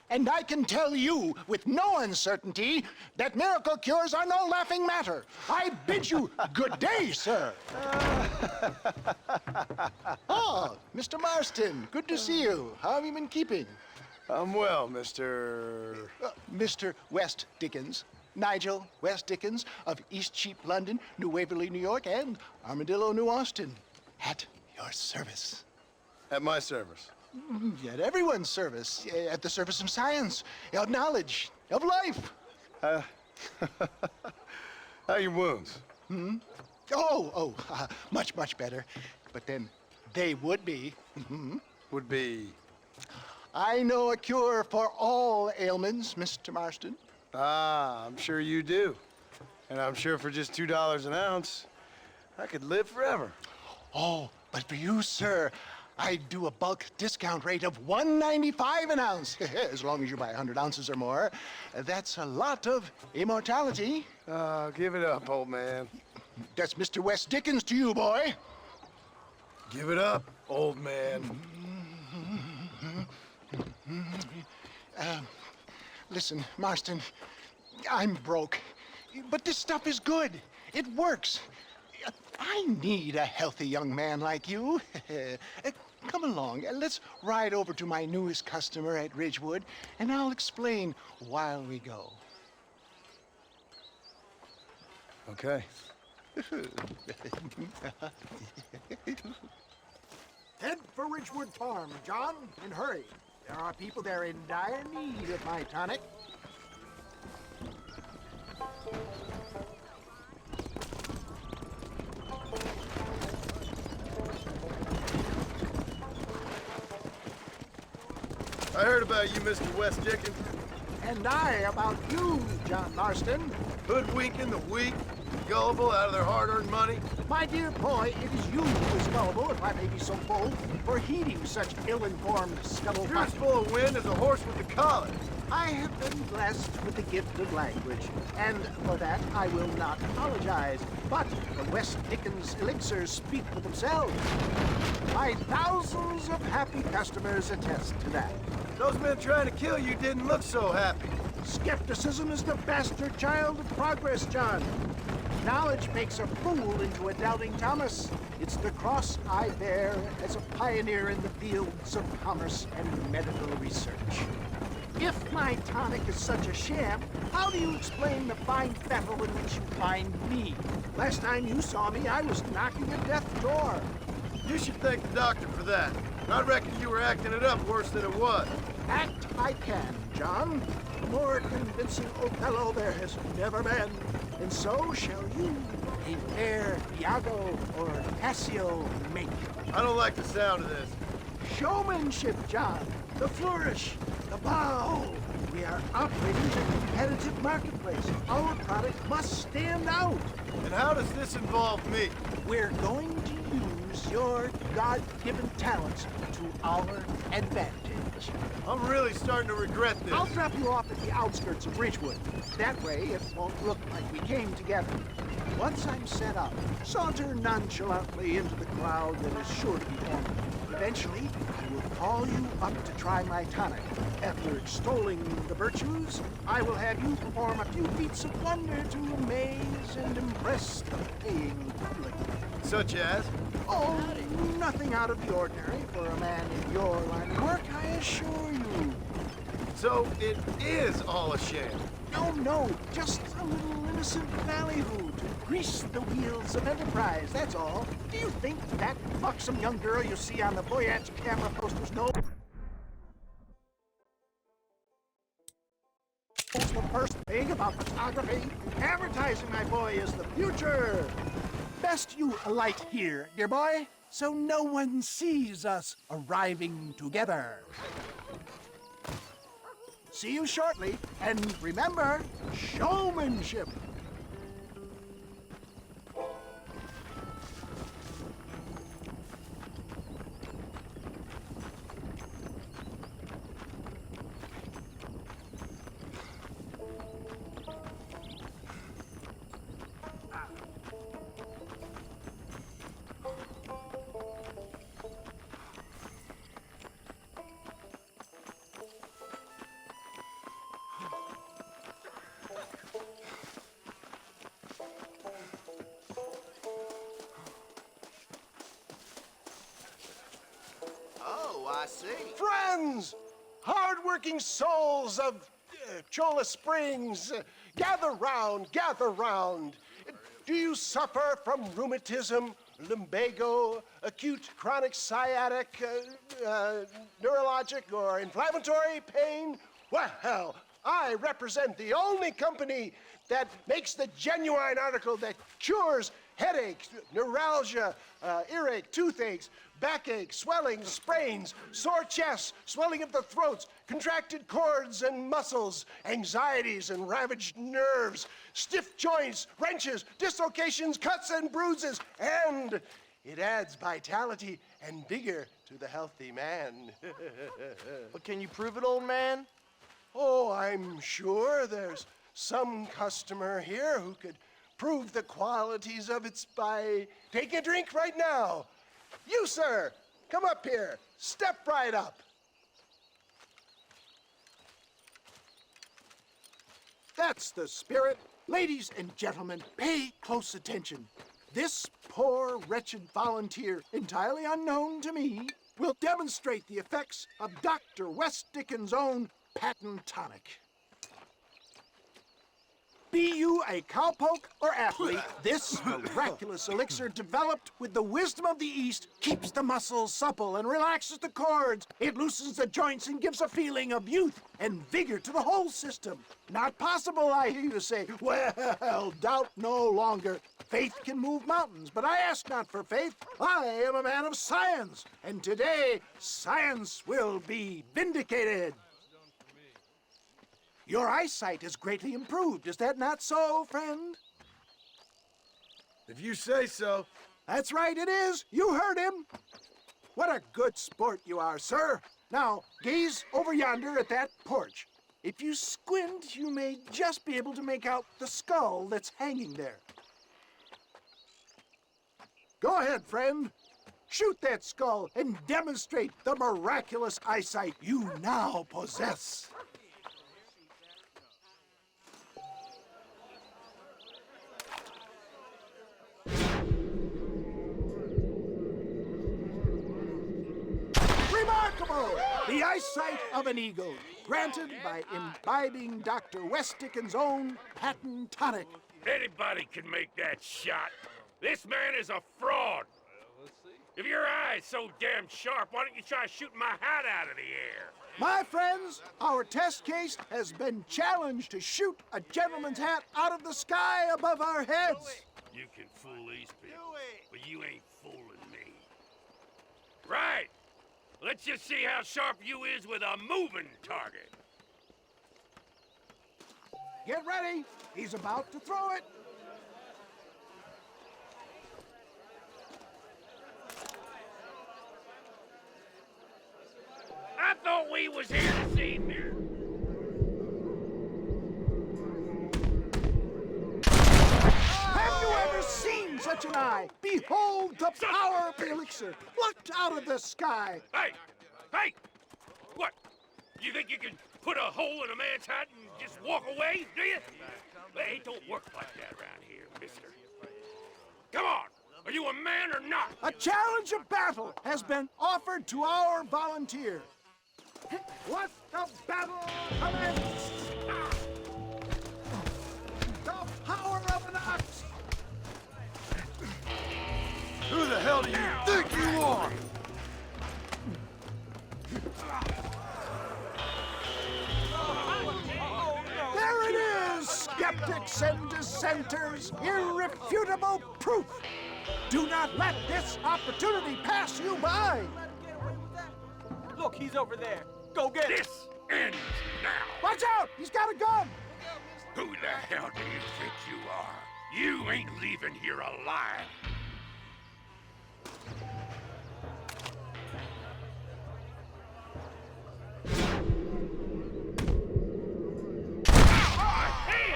And I can tell you with no uncertainty that miracle cures are no laughing matter. I bid you good day, sir. Oh, Mr. Marston, good to see you. How have you been keeping? I'm well, Mr. Mr. West Dickens. Nigel West Dickens of East Cheap, London, New Waverly, New York, and Armadillo, New Austin. At your service. At my service. At everyone's service. At the service of science, of knowledge, of life. How are your wounds? Much, much better. But then they would be. Would be... I know a cure for all ailments, Mr. Marston. Ah, I'm sure you do. And I'm sure for just $2 an ounce, I could live forever. Oh, but for you, sir, I do a bulk discount rate of $1.95 an ounce. As long as you buy 100 ounces or more. That's a lot of immortality. Give it up, old man. That's Mr. West Dickens to you, boy. Give it up, old man. Listen, Marston, I'm broke, but this stuff is good. It works. I need a healthy young man like you. Come along, let's ride over to my newest customer at Ridgewood, and I'll explain while we go. Okay. Head for Ridgewood Farm, John, and hurry. There are people there in dire need of my tonic. I heard about you, Mr. West Dickens. And I about you, John Marston. Hoodwinking the weak, gullible out of their hard-earned money. My dear boy, it is you who is gullible, if I may be so bold, for heeding such ill-informed scuttlebutt. You're as full of wind as a horse with the collar. I have been blessed with the gift of language, and for that I will not apologize. But the West Dickens elixirs speak for themselves. My thousands of happy customers attest to that. Those men trying to kill you didn't look so happy. Skepticism is the bastard child of progress, John. Knowledge makes a fool into a doubting Thomas. It's the cross I bear as a pioneer in the fields of commerce and medical research. If my tonic is such a sham, how do you explain the fine battle in which you find me? Last time you saw me, I was knocking at death's door. You should thank the doctor for that. I reckon you were acting it up worse than it was. Act I can, John. A more convincing Othello there has never been. And so shall you, a fair Iago or Cassio make. I don't like the sound of this. Showmanship, John. The flourish, the bow. We are operating in a competitive marketplace. Our product must stand out. And how does this involve me? We're going to use your God-given talents to our advantage. I'm really starting to regret this. I'll drop you off at the outskirts of Ridgewood. That way, it won't look like we came together. Once I'm set up, saunter nonchalantly into the crowd that is sure to be forming. Eventually, I will call you up to try my tonic. After extolling the virtues, I will have you perform a few feats of wonder to amaze and impress the paying public. Such as? Oh, nothing out of the ordinary for a man in your line of work, I assure you. So it is all a sham. No, just a little innocent ballyhoo to grease the wheels of enterprise, that's all. Do you think that buxom young girl you see on the Voyage camera posters knows the first thing about photography? Advertising, my boy, is the future. Best you alight here, dear boy, so no one sees us arriving together. See you shortly, and remember, showmanship. I see. Friends, hard-working souls of Chola Springs, gather round, gather round. Do you suffer from rheumatism, lumbago, acute chronic sciatic, neurologic, or inflammatory pain? Well, I represent the only company that makes the genuine article that cures headaches, neuralgia, earache, toothaches, backache, swelling, sprains, sore chests, swelling of the throats, contracted cords and muscles, anxieties and ravaged nerves, stiff joints, wrenches, dislocations, cuts and bruises, and it adds vitality and vigor to the healthy man. But can you prove it, old man? Oh, I'm sure there's some customer here who could prove the qualities of it by taking a drink right now. You, sir, come up here. Step right up. That's the spirit. Ladies and gentlemen, pay close attention. This poor, wretched volunteer, entirely unknown to me, will demonstrate the effects of Dr. West Dickens' own patent tonic. Be you a cowpoke or athlete, this miraculous elixir developed with the wisdom of the East keeps the muscles supple and relaxes the cords. It loosens the joints and gives a feeling of youth and vigor to the whole system. Not possible, I hear you say. Well, doubt no longer. Faith can move mountains, but I ask not for faith. I am a man of science, and today science will be vindicated. Your eyesight is greatly improved. Is that not so, friend? If you say so. That's right, it is. You heard him. What a good sport you are, sir. Now, gaze over yonder at that porch. If you squint, you may just be able to make out the skull that's hanging there. Go ahead, friend. Shoot that skull and demonstrate the miraculous eyesight you now possess. Remarkable! The eyesight of an eagle, granted by imbibing Dr. West Dickens' own patent tonic. Anybody can make that shot. This man is a fraud. If your eye's so damn sharp, why don't you try shooting my hat out of the air? My friends, our test case has been challenged to shoot a gentleman's hat out of the sky above our heads. You can fool these people, but you ain't fooling me. Right. Let's just see how sharp you is with a moving target. Get ready. He's about to throw it. I thought we was here to see me. Have you ever seen such an eye? Behold the power of the elixir, plucked out of the sky. Hey! Hey! What? You think you can put a hole in a man's hat and just walk away, do you? Hey, it don't work like that around here, mister. Come on! Are you a man or not? A challenge of battle has been offered to our volunteer. Let the battle commence! The power of an ox! Who the hell do you think you are? There it is, skeptics and dissenters, irrefutable proof. Do not let this opportunity pass you by. Look, he's over there. Go get him. This ends now. Watch out, he's got a gun. Who the hell do you think you are? You ain't leaving here alive.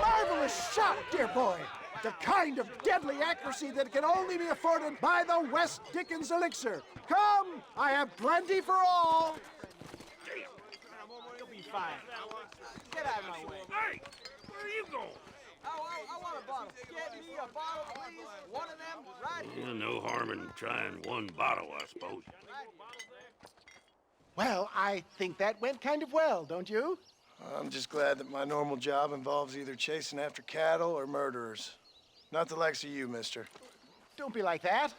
Marvelous shot, dear boy. The kind of deadly accuracy that can only be afforded by the West Dickens elixir. Come, I have plenty for all. You'll be fine. Get out of my way. Hey, where are you going? I want a bottle. Get me a bottle, please. One of them, right here. No harm in trying one bottle, I suppose. Well, I think that went kind of well, don't you? I'm just glad that my normal job involves either chasing after cattle or murderers. Not the likes of you, mister. Don't be like that.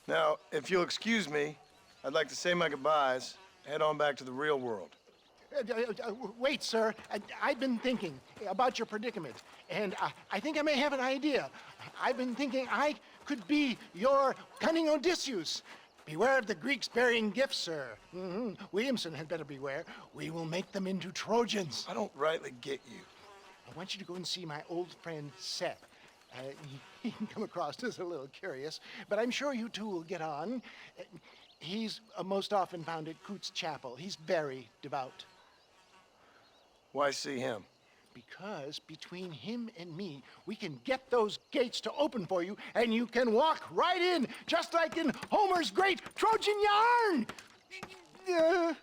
Now, if you'll excuse me, I'd like to say my goodbyes, head on back to the real world. Wait, sir. I've been thinking about your predicament, and I think I may have an idea. I've been thinking I could be your cunning Odysseus. Beware of the Greeks bearing gifts, sir. Williamson had better beware. We will make them into Trojans. I don't rightly get you. I want you to go and see my old friend Seth. He can come across as a little curious, but I'm sure you two will get on. He's most often found at Coots Chapel. He's very devout. Why see him? Because between him and me, we can get those gates to open for you, and you can walk right in, just like in Homer's great Trojan yarn!